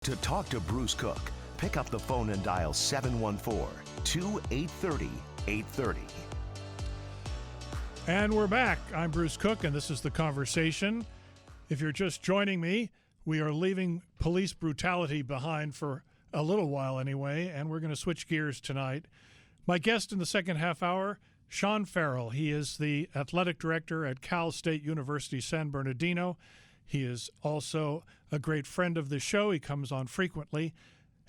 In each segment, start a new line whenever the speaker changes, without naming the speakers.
To talk to Bruce Cook, pick up the phone and dial 714-2830-830.
And we're back. I'm Bruce Cook, and this is The Conversation. If you're just joining me, we are leaving police brutality behind for a little while anyway, and we're going to switch gears tonight. My guest in the second half hour, Shawn Farrell. He is the athletic director at Cal State University San Bernardino. He is also a great friend of the show. He comes on frequently.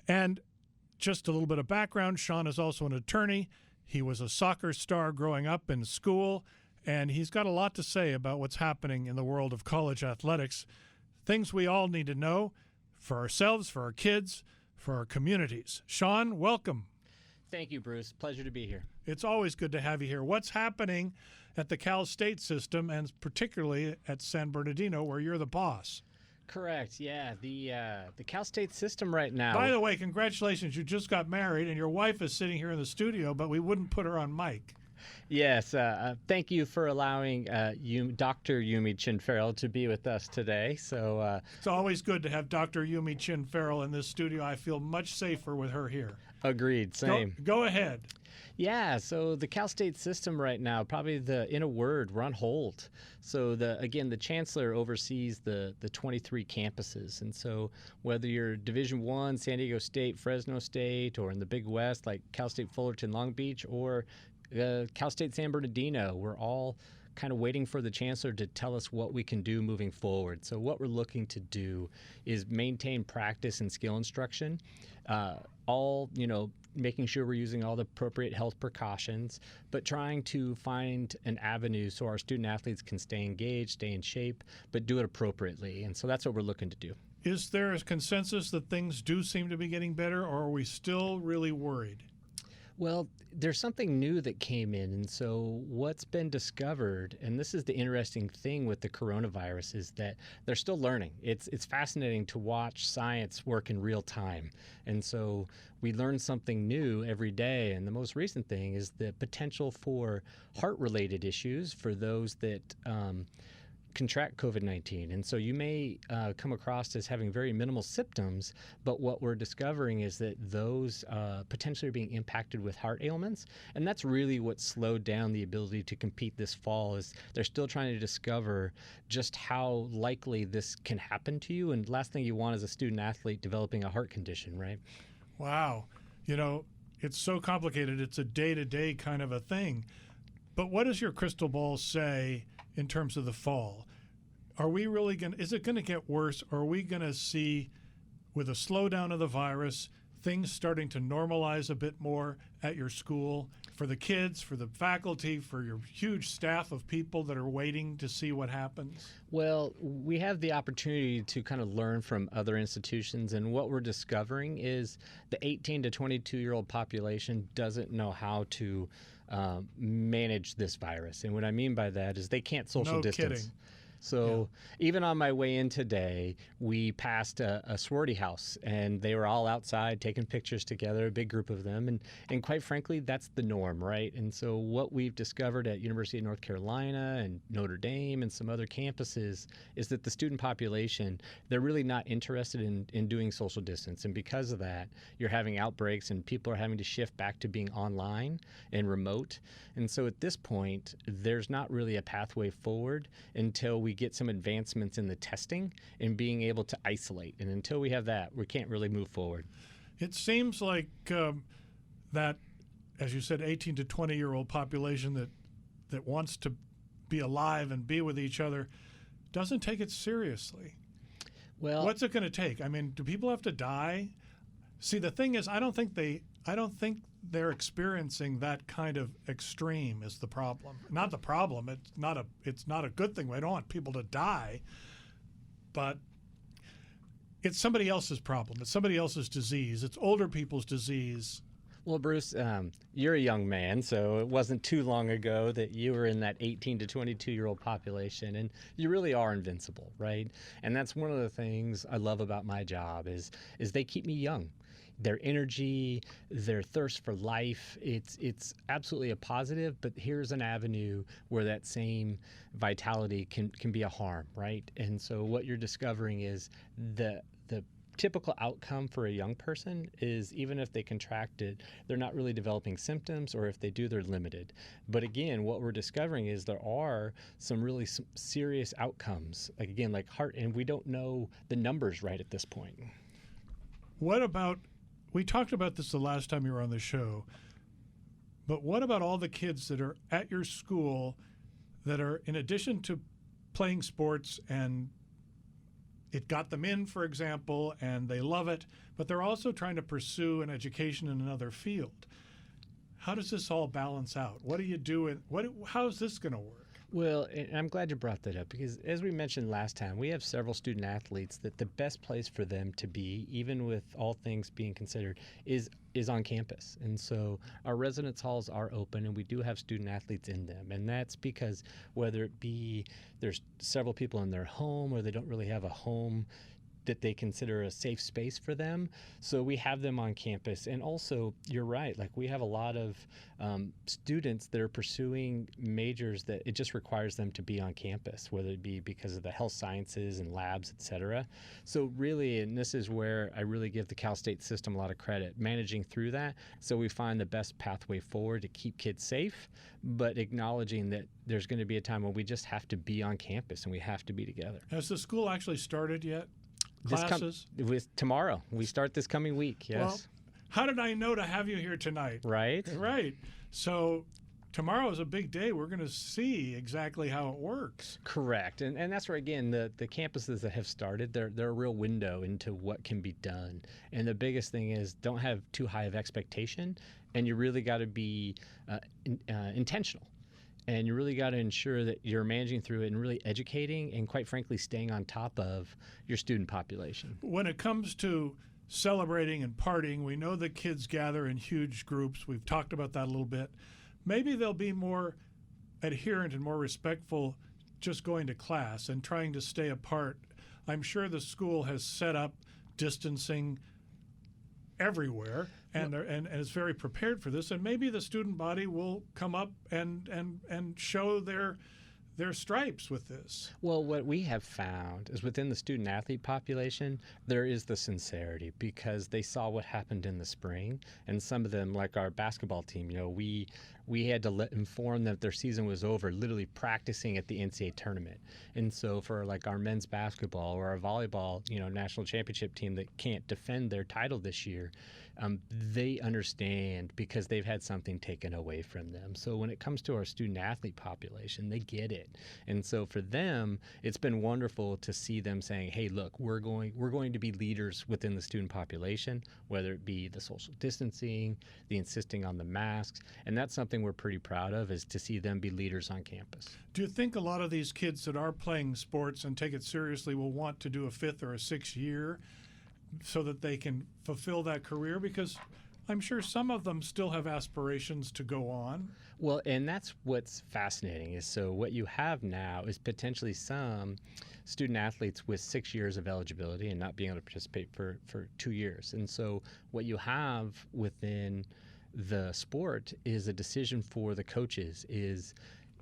And just a little bit of background, Shawn is also an attorney. He was a soccer star growing up in school, and he's got a lot to say about what's happening in the world of college athletics, things we all need to know for ourselves, for our kids, for our communities. Shawn, welcome.
Thank you, Bruce. Pleasure to be here.
It's always good to have you here. What's happening at the Cal State system, and particularly at San Bernardino, where you're the boss?
Correct. Yeah, the Cal State system right now.
By the way, congratulations. You just got married, and your wife is sitting here in the studio, but we wouldn't put her on mic.
Yes. Thank you for allowing Dr. Yumi Chin-Farrell to be with us today. So
it's always good to have Dr. Yumi Chin-Farrell in this studio. I feel much safer with her here.
Agreed. Same.
Go ahead.
Yeah, so the Cal State system right now, probably in a word, we're on hold. So the chancellor oversees the 23 campuses, and so whether you're Division I, San Diego State, Fresno State, or in the Big West like Cal State Fullerton, Long Beach, or Cal State San Bernardino, we're all kind of waiting for the chancellor to tell us what we can do moving forward. So what we're looking to do is maintain practice and skill instruction, making sure we're using all the appropriate health precautions, but trying to find an avenue so our student athletes can stay engaged, stay in shape, but do it appropriately. And so that's what we're looking to do.
Is there a consensus that things do seem to be getting better, or are we still really worried?
Well, there's something new that came in, and so what's been discovered, and this is the interesting thing with the coronavirus, is that they're still learning. It's fascinating to watch science work in real time, and so we learn something new every day, and the most recent thing is the potential for heart-related issues for those that contract COVID-19. And so you may come across as having very minimal symptoms, but what we're discovering is that those potentially are being impacted with heart ailments. And that's really what slowed down the ability to compete this fall, is they're still trying to discover just how likely this can happen to you. And last thing you want is a student athlete developing a heart condition, right?
Wow. It's so complicated. It's a day-to-day kind of a thing. But what does your crystal ball say in terms of the fall? Are we really is it going to get worse? Or are we going to see, with a slowdown of the virus, things starting to normalize a bit more at your school for the kids, for the faculty, for your huge staff of people that are waiting to see what happens?
Well, we have the opportunity to kind of learn from other institutions, and what we're discovering is the 18 to 22-year-old population doesn't know how to manage this virus. And what I mean by that is they can't social distance.
Kidding.
So even on my way in today, we passed a sorority house, and they were all outside taking pictures together, a big group of them. And quite frankly, that's the norm, right? And so what we've discovered at University of North Carolina and Notre Dame and some other campuses is that the student population, they're really not interested in doing social distance. And because of that, you're having outbreaks, and people are having to shift back to being online and remote. And so at this point, there's not really a pathway forward until we get some advancements in the testing and being able to isolate. And until we have that, we can't really move forward.
It seems like that, as you said, 18 to 20-year-old population that wants to be alive and be with each other doesn't take it seriously.
Well,
what's it going to take? I mean, do people have to die? See, the thing is, I don't think they're experiencing that kind of extreme is the problem. Not the problem. It's not a good thing. We don't want people to die, but it's somebody else's problem. It's somebody else's disease. It's older people's disease.
Well, Bruce, you're a young man, so it wasn't too long ago that you were in that 18 to 22-year-old population, and you really are invincible, right? And that's one of the things I love about my job is they keep me young. Their energy, their thirst for life, it's absolutely a positive, but here's an avenue where that same vitality can be a harm, right? And so what you're discovering is the typical outcome for a young person is even if they contract it, they're not really developing symptoms, or if they do, they're limited. But again, what we're discovering is there are some really serious outcomes, like again, like heart, and we don't know the numbers right at this point.
What about, we talked about this the last time you were on the show, but what about all the kids that are at your school that are, in addition to playing sports and it got them in, for example, and they love it, but they're also trying to pursue an education in another field? How does this all balance out? What do you do? How is this going to work?
Well, and I'm glad you brought that up, because as we mentioned last time, we have several student athletes that the best place for them to be, even with all things being considered, is on campus. And so our residence halls are open, and we do have student athletes in them. And that's because whether it be there's several people in their home, or they don't really have a home that they consider a safe space for them. So we have them on campus. And also, you're right, like we have a lot of students that are pursuing majors that it just requires them to be on campus, whether it be because of the health sciences and labs, et cetera. So really, and this is where I really give the Cal State system a lot of credit, managing through that. So we find the best pathway forward to keep kids safe, but acknowledging that there's going to be a time when we just have to be on campus and we have to be together.
Has the school actually started yet? Classes?
With tomorrow. We start this coming week, yes.
Well, how did I know to have you here tonight?
Right.
Right. So tomorrow is a big day. We're going to see exactly how it works.
Correct. And that's where, again, the campuses that have started, they're a real window into what can be done. And the biggest thing is don't have too high of expectation, and you really got to be intentional. And you really got to ensure that you're managing through it and really educating and, quite frankly, staying on top of your student population.
When it comes to celebrating and partying, we know that kids gather in huge groups. We've talked about that a little bit. Maybe they'll be more adherent and more respectful just going to class and trying to stay apart. I'm sure the school has set up distancing everywhere and is very prepared for this, and maybe the student body will come up and show their stripes with this.
Well, what we have found is within the student athlete population, there is the sincerity, because they saw what happened in the spring, and some of them, like our basketball team, we had to inform them that their season was over, literally practicing at the NCAA tournament. And so for like our men's basketball or our volleyball, national championship team that can't defend their title this year, they understand because they've had something taken away from them. So when it comes to our student athlete population, they get it. And so for them, it's been wonderful to see them saying, hey, look, we're going to be leaders within the student population, whether it be the social distancing, the insisting on the masks. And that's something we're pretty proud of, is to see them be leaders on campus.
Do you think a lot of these kids that are playing sports and take it seriously will want to do a 5th or a 6th year so that they can fulfill that career? Because I'm sure some of them still have aspirations to go on.
Well, and that's what's fascinating, is so what you have now is potentially some student athletes with 6 years of eligibility and not being able to participate for 2 years. And so what you have within the sport is a decision for the coaches. Is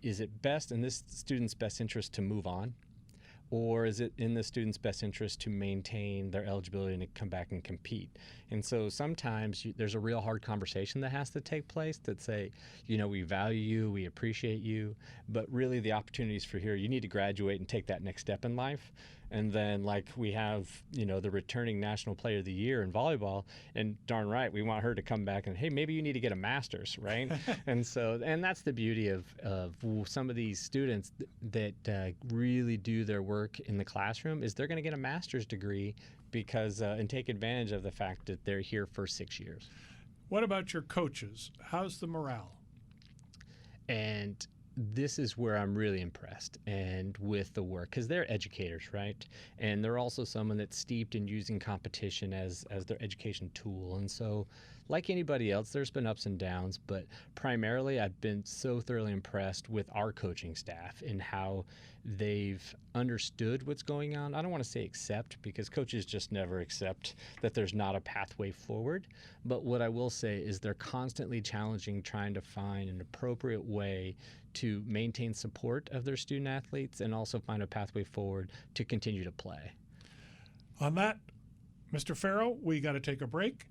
it best in this student's best interest to move on? Or is it in the student's best interest to maintain their eligibility and to come back and compete? And so sometimes there's a real hard conversation that has to take place that say, we value you, we appreciate you, but really the opportunities for here, you need to graduate and take that next step in life. And then like we have, the returning National Player of the Year in volleyball, and darn right, we want her to come back and, hey, maybe you need to get a master's, right? and that's the beauty of some of these students that really do their work in the classroom, is they're going to get a master's degree because and take advantage of the fact that they're here for 6 years.
What about your coaches? How's the morale?
And this is where I'm really impressed and with the work, because they're educators, right? And they're also someone that's steeped in using competition as their education tool. And so like anybody else, there's been ups and downs, but primarily I've been so thoroughly impressed with our coaching staff and how they've understood what's going on. I don't want to say accept, because coaches just never accept that there's not a pathway forward. But what I will say is they're constantly challenging, trying to find an appropriate way to maintain support of their student athletes and also find a pathway forward to continue to play.
On that Mr. Farrell, we got to take a break,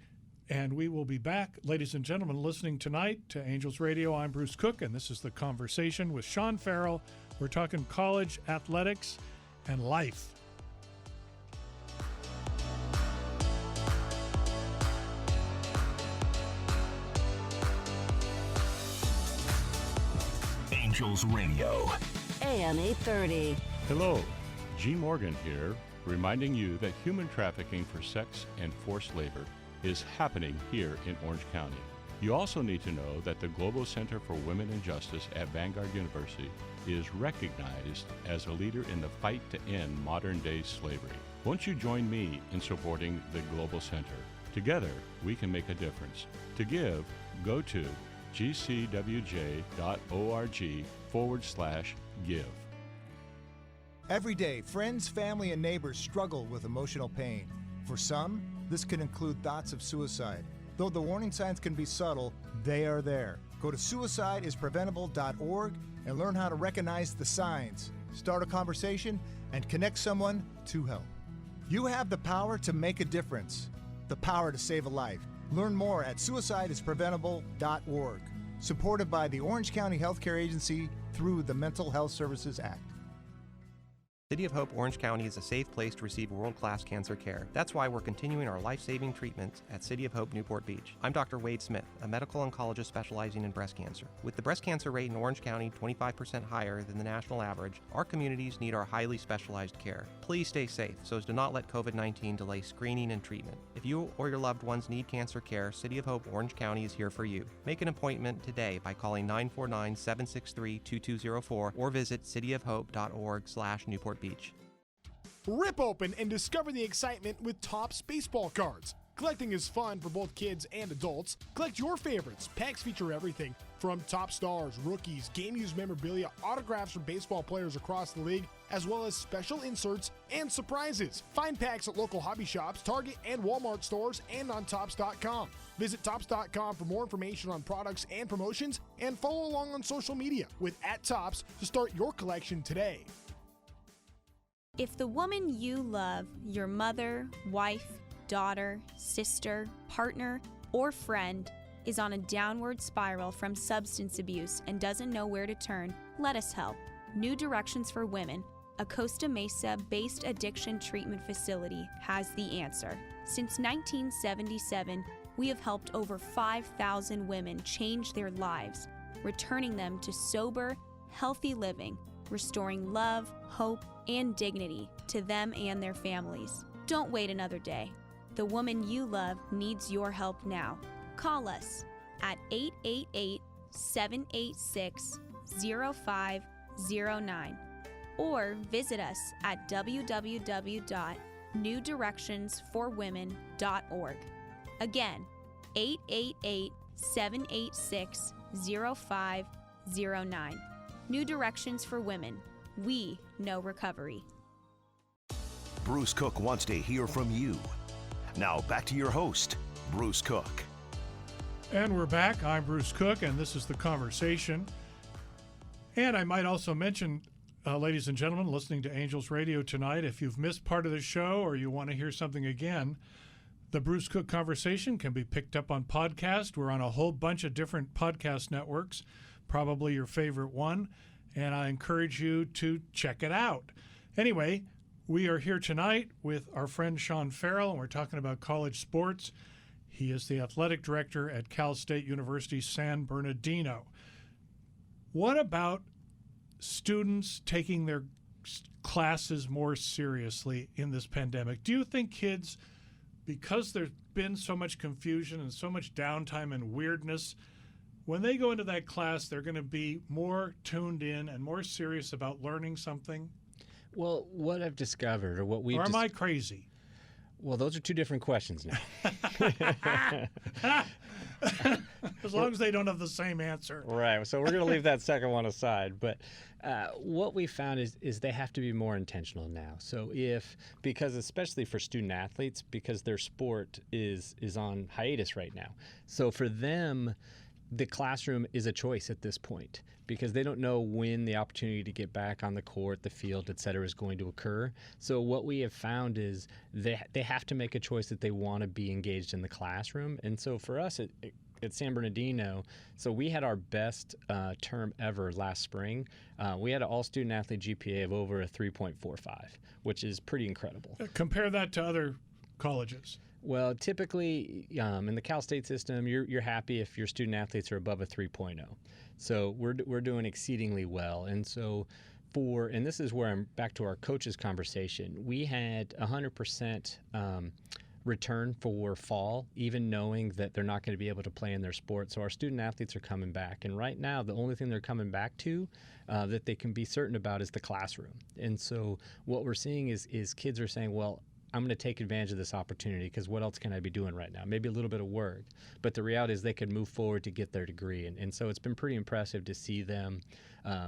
and we will be back. Ladies and gentlemen, listening tonight to Angels Radio, I'm Bruce Cook, and this is The Conversation with Shawn Farrell. We're talking college athletics and life.
Angels Radio.
AM 830.
Hello, G. Morgan here, reminding you that human trafficking for sex and forced labor is happening here in Orange County. You also need to know that the Global Center for Women and Justice at Vanguard University is recognized as a leader in the fight to end modern-day slavery. Won't you join me in supporting the Global Center? Together, we can make a difference. To give, go to gcwj.org/give.
Every day, friends, family, and neighbors struggle with emotional pain. For some, this can include thoughts of suicide. Though the warning signs can be subtle, they are there. Go to suicideispreventable.org and learn how to recognize the signs, start a conversation, and connect someone to help. You have the power to make a difference, the power to save a life. Learn more at suicideispreventable.org. Supported by the Orange County Healthcare Agency through the Mental Health Services Act.
City of Hope Orange County is a safe place to receive world-class cancer care. That's why we're continuing our life-saving treatments at City of Hope Newport Beach. I'm Dr. Wade Smith, a medical oncologist specializing in breast cancer. With the breast cancer rate in Orange County 25% higher than the national average, our communities need our highly specialized care. Please stay safe so as to not let COVID-19 delay screening and treatment. If you or your loved ones need cancer care, City of Hope Orange County is here for you. Make an appointment today by calling 949-763-2204 or visit cityofhope.org/Newport Beach.
Rip open and discover the excitement with Topps baseball cards. Collecting is fun for both kids and adults. Collect your favorites. Packs feature everything from top stars, rookies, game-used memorabilia, autographs from baseball players across the league, as well as special inserts and surprises. Find packs at local hobby shops, Target and Walmart stores, and on Topps.com. Visit Topps.com for more information on products and promotions, and follow along on social media with @Topps to start your collection today.
If the woman you love, your mother, wife, daughter, sister, partner, or friend, is on a downward spiral from substance abuse and doesn't know where to turn, let us help. New Directions for Women, a Costa Mesa-based addiction treatment facility, has the answer. Since 1977, we have helped over 5,000 women change their lives, returning them to sober, healthy living, restoring love, hope, and dignity to them and their families. Don't wait another day. The woman you love needs your help now. Call us at 888-786-0509 or visit us at www.newdirectionsforwomen.org. Again, 888-786-0509. New Directions for Women. We know recovery.
Bruce Cook wants to hear from you. Now back to your host, Bruce Cook.
And we're back. I'm Bruce Cook, and this is The Conversation. And I might also mention, ladies and gentlemen, listening to Angels Radio tonight, if you've missed part of the show or you want to hear something again, the Bruce Cook Conversation can be picked up on podcast. We're on a whole bunch of different podcast networks, probably your favorite one, and I encourage you to check it out. Anyway, we are here tonight with our friend Shawn Farrell, and we're talking about college sports. He is the athletic director at Cal State University San Bernardino. What about students taking their classes more seriously in this pandemic? Do you think kids, because there's been so much confusion and so much downtime and weirdness, when they go into that class, they're going to be more tuned in and more serious about learning something?
Well, what I've discovered, or what we've...
Or am I crazy?
Well, those are two different questions now.
As long as they don't have the same answer.
Right. So we're going to leave that second one aside. But what we found is they have to be more intentional now. So because especially for student athletes, because their sport is on hiatus right now. So for them the classroom is a choice at this point because they don't know when the opportunity to get back on the court, the field, et cetera, is going to occur. So what we have found is they have to make a choice that they want to be engaged in the classroom. And so for us at San Bernardino, so we had our best term ever last spring. We had an all-student athlete GPA of over a 3.45, which is pretty incredible.
Compare that to other colleges.
Well, typically in the Cal State system, you're happy if your student athletes are above a 3.0. So we're doing exceedingly well. And so and this is where I'm back to our coaches conversation, we had 100% return for fall, even knowing that they're not going to be able to play in their sport. So our student athletes are coming back. And right now, the only thing they're coming back to that they can be certain about is the classroom. And so what we're seeing is kids are saying, well, I'm going to take advantage of this opportunity because what else can I be doing right now? Maybe a little bit of work. But the reality is they can move forward to get their degree. And so it's been pretty impressive to see them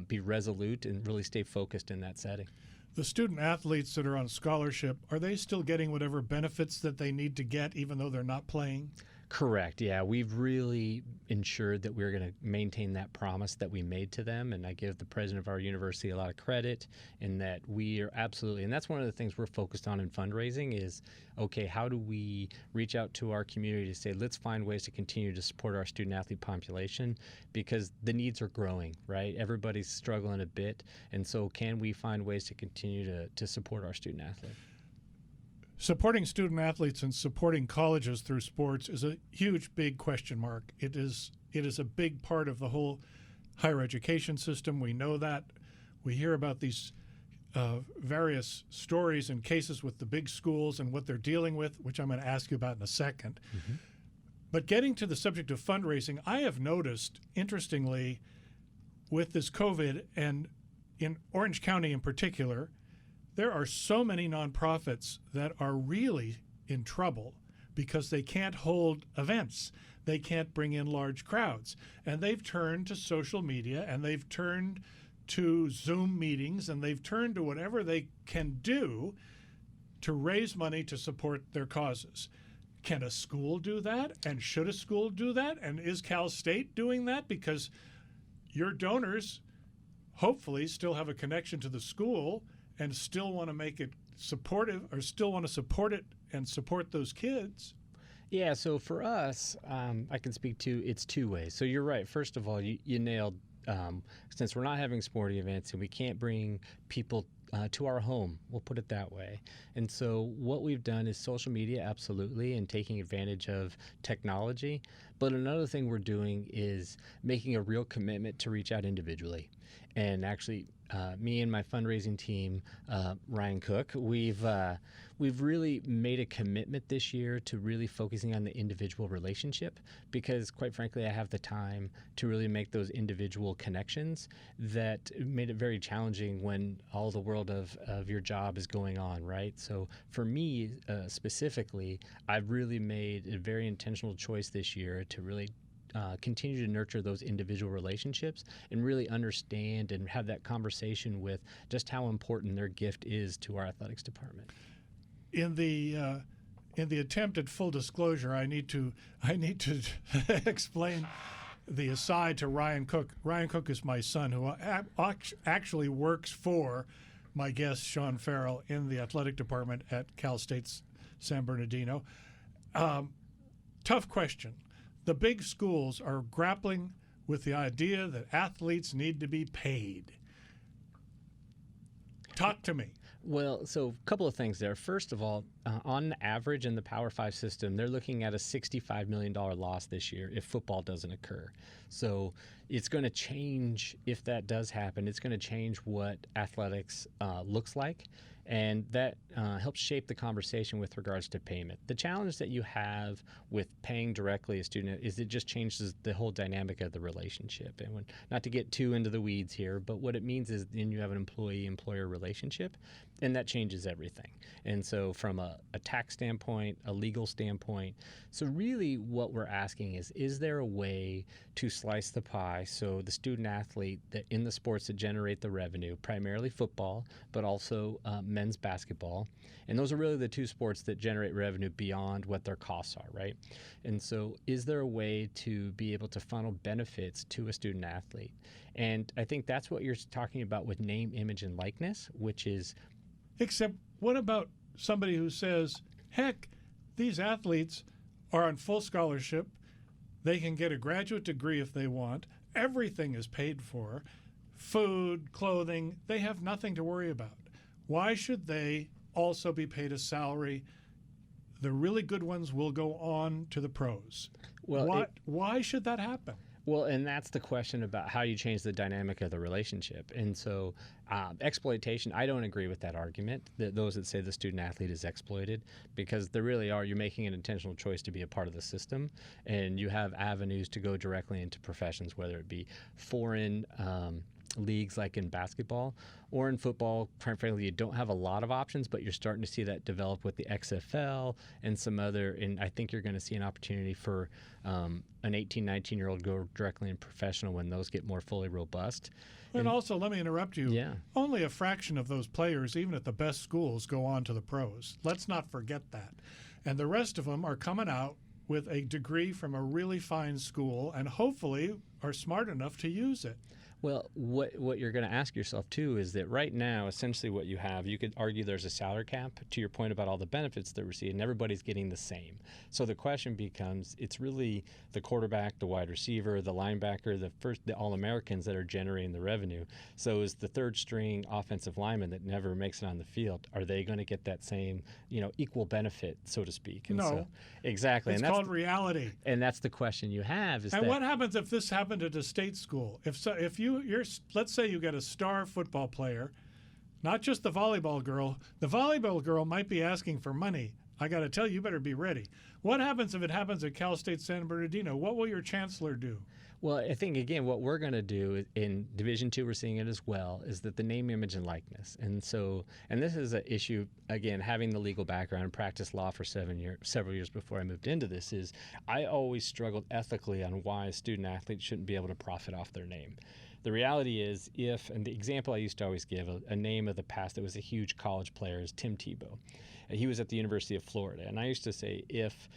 be resolute and really stay focused in that setting.
The student athletes that are on scholarship, are they still getting whatever benefits that they need to get even though they're not playing?
Correct. Yeah, we've really ensured that we're going to maintain that promise that we made to them, and I give the president of our university a lot of credit in that we are absolutely, and that's one of the things we're focused on in fundraising is, okay, how do we reach out to our community to say, let's find ways to continue to support our student athlete population because the needs are growing, right? Everybody's struggling a bit, and so can we find ways to continue to support our student athlete?
Supporting student athletes and supporting colleges through sports is a huge, big question mark. It is a big part of the whole higher education system. We know that. We hear about these various stories and cases with the big schools and what they're dealing with, which I'm going to ask you about in a second. Mm-hmm. But getting to the subject of fundraising, I have noticed, interestingly, with this COVID and in Orange County in particular, there are so many nonprofits that are really in trouble because they can't hold events. They can't bring in large crowds. And they've turned to social media and they've turned to Zoom meetings and they've turned to whatever they can do to raise money to support their causes. Can a school do that? And should a school do that? And is Cal State doing that? Because your donors hopefully still have a connection to the school and still want to make it supportive or still want to support it and support those kids.
Yeah, so for us, I can speak to it's two ways. So you're right. First of all, you nailed, since we're not having sporting events and we can't bring people to our home, we'll put it that way. And so what we've done is social media, absolutely, and taking advantage of technology. But another thing we're doing is making a real commitment to reach out individually. And actually, me and my fundraising team, Ryan Cook, we've really made a commitment this year to really focusing on the individual relationship because, quite frankly, I have the time to really make those individual connections that made it very challenging when all the world of your job is going on, right? So for me specifically, I've really made a very intentional choice this year to really continue to nurture those individual relationships and really understand and have that conversation with just how important their gift is to our athletics department.
In the attempt at full disclosure, I need to explain the aside to Ryan Cook. Ryan Cook is my son, who actually works for my guest Shawn Farrell in the athletic department at Cal State's San Bernardino. Tough question. The big schools are grappling with the idea that athletes need to be paid. Talk to me.
Well, so a couple of things there. First of all, on average in the Power 5 system, they're looking at a $65 million loss this year if football doesn't occur. So it's going to change if that does happen. It's going to change what athletics looks like. And that helps shape the conversation with regards to payment. The challenge that you have with paying directly a student is it just changes the whole dynamic of the relationship. And not to get too into the weeds here, but what it means is then you have an employee-employer relationship. And that changes everything. And so from a tax standpoint, a legal standpoint, so really what we're asking is there a way to slice the pie so the student athlete that in the sports that generate the revenue, primarily football, but also men's basketball, and those are really the two sports that generate revenue beyond what their costs are, right? And so is there a way to be able to funnel benefits to a student athlete? And I think that's what you're talking about with name, image, and likeness, which is...
Except, what about somebody who says, heck, these athletes are on full scholarship. They can get a graduate degree if they want. Everything is paid for. Food, clothing, they have nothing to worry about. Why should they also be paid a salary? The really good ones will go on to the pros.
Well,
why should that happen?
Well, and that's the question about how you change the dynamic of the relationship. And so exploitation, I don't agree with that argument, that those that say the student athlete is exploited, because there really are. You're making an intentional choice to be a part of the system, and you have avenues to go directly into professions, whether it be foreign leagues like in basketball or in football. Quite frankly, you don't have a lot of options, but you're starting to see that develop with the XFL and some other, and I think you're going to see an opportunity for an 18, 19-year-old go directly in professional when those get more fully robust.
And also, let me interrupt you.
Yeah.
Only a fraction of those players, even at the best schools, go on to the pros. Let's not forget that. And the rest of them are coming out with a degree from a really fine school and hopefully are smart enough to use it.
Well, what you're going to ask yourself, too, is that right now, essentially what you have, you could argue there's a salary cap, to your point about all the benefits they receive, and everybody's getting the same. So the question becomes, it's really the quarterback, the wide receiver, the linebacker, the All-Americans that are generating the revenue. So is the third-string offensive lineman that never makes it on the field, are they going to get that same, equal benefit, so to speak? And
no.
So, exactly.
It's called reality.
And that's the question you have.
And what happens if this happened at a state school? If let's say you get a star football player, not just the volleyball girl. The volleyball girl might be asking for money. I got to tell you, you better be ready. What happens if it happens at Cal State San Bernardino? What will your chancellor do?
Well, I think, again, what we're going to do in Division II, we're seeing it as well, is that the name, image, and likeness. And this is an issue, again, having the legal background and practiced law for several years before I moved into this, is I always struggled ethically on why a student athlete shouldn't be able to profit off their name. The reality is and the example I used to always give, a name of the past that was a huge college player, is Tim Tebow. He was at the University of Florida. And I used to say, if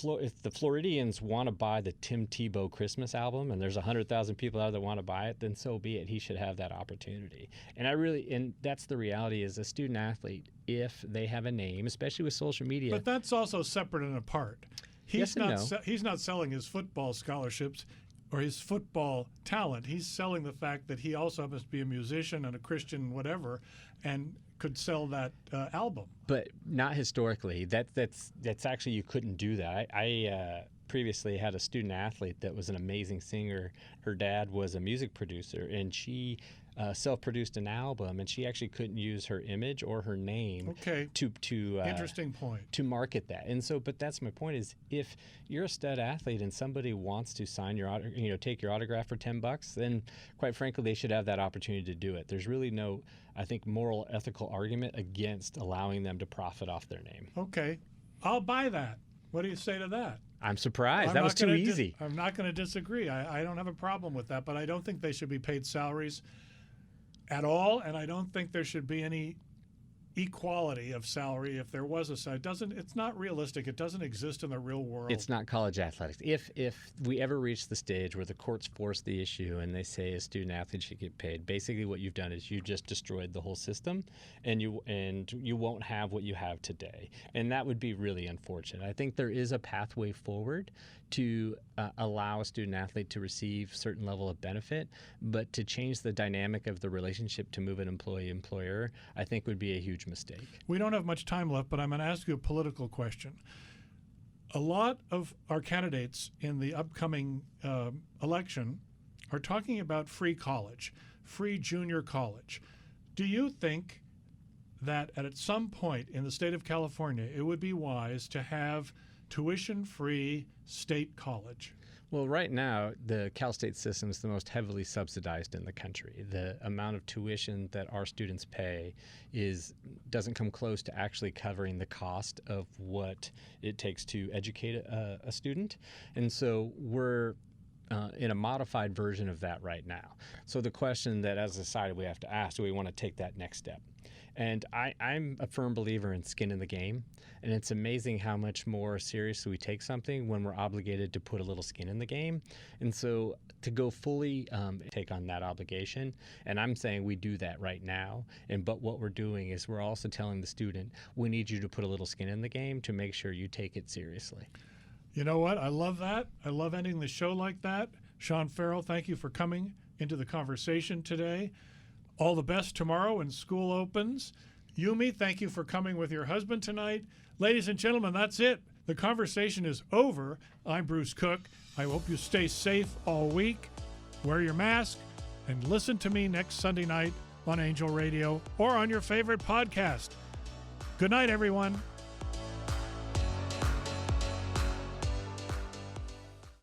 the Floridians want to buy the Tim Tebow Christmas album, and there's 100,000 people out there that want to buy it, then so be it. He should have that opportunity. And that's the reality, is a student athlete, if they have a name, especially with social media.
But that's also separate and apart. He's not selling his football scholarships or his football talent. He's selling the fact that he also happens to be a musician and a Christian whatever, and could sell that album.
But not historically. That's actually, you couldn't do that. I previously had a student athlete that was an amazing singer. Her dad was a music producer, and she self-produced an album, and she actually couldn't use her image or her name to
interesting point,
to market that. And so, but that's my point, is if you're a stud athlete and somebody wants to sign your take your autograph for $10, then quite frankly they should have that opportunity to do it. There's really no, I think, moral, ethical argument against allowing them to profit off their name.
Okay, I'll buy that. What do you say to that?
I'm surprised. That was too easy.
I'm not going to disagree. I don't have a problem with that, but I don't think they should be paid salaries at all, and I don't think there should be any equality of salary if there was a salary. It's not realistic. It doesn't exist in the real world.
It's not college athletics. If we ever reach the stage where the courts force the issue and they say a student athlete should get paid, basically what you've done is you just destroyed the whole system, and you won't have what you have today. And that would be really unfortunate. I think there is a pathway forward to allow a student athlete to receive certain level of benefit, but to change the dynamic of the relationship to move an employee-employer, I think would be a huge mistake.
We don't have much time left, but I'm going to ask you a political question. A lot of our candidates in the upcoming election are talking about free college, free junior college. Do you think that at some point in the state of California it would be wise to have tuition-free state college?
Well, right now, the Cal State system is the most heavily subsidized in the country. The amount of tuition that our students pay doesn't come close to actually covering the cost of what it takes to educate a student. And so we're in a modified version of that right now. So the question that as a society we have to ask, do we want to take that next step? And I'm a firm believer in skin in the game. And it's amazing how much more seriously we take something when we're obligated to put a little skin in the game. And so to go fully take on that obligation, and I'm saying we do that right now. But what we're doing is we're also telling the student, we need you to put a little skin in the game to make sure you take it seriously.
You know what? I love that. I love ending the show like that. Shawn Farrell, thank you for coming into the conversation today. All the best tomorrow when school opens. Yumi, thank you for coming with your husband tonight. Ladies and gentlemen, that's it. The conversation is over. I'm Bruce Cook. I hope you stay safe all week. Wear your mask and listen to me next Sunday night on Angel Radio or on your favorite podcast. Good night, everyone.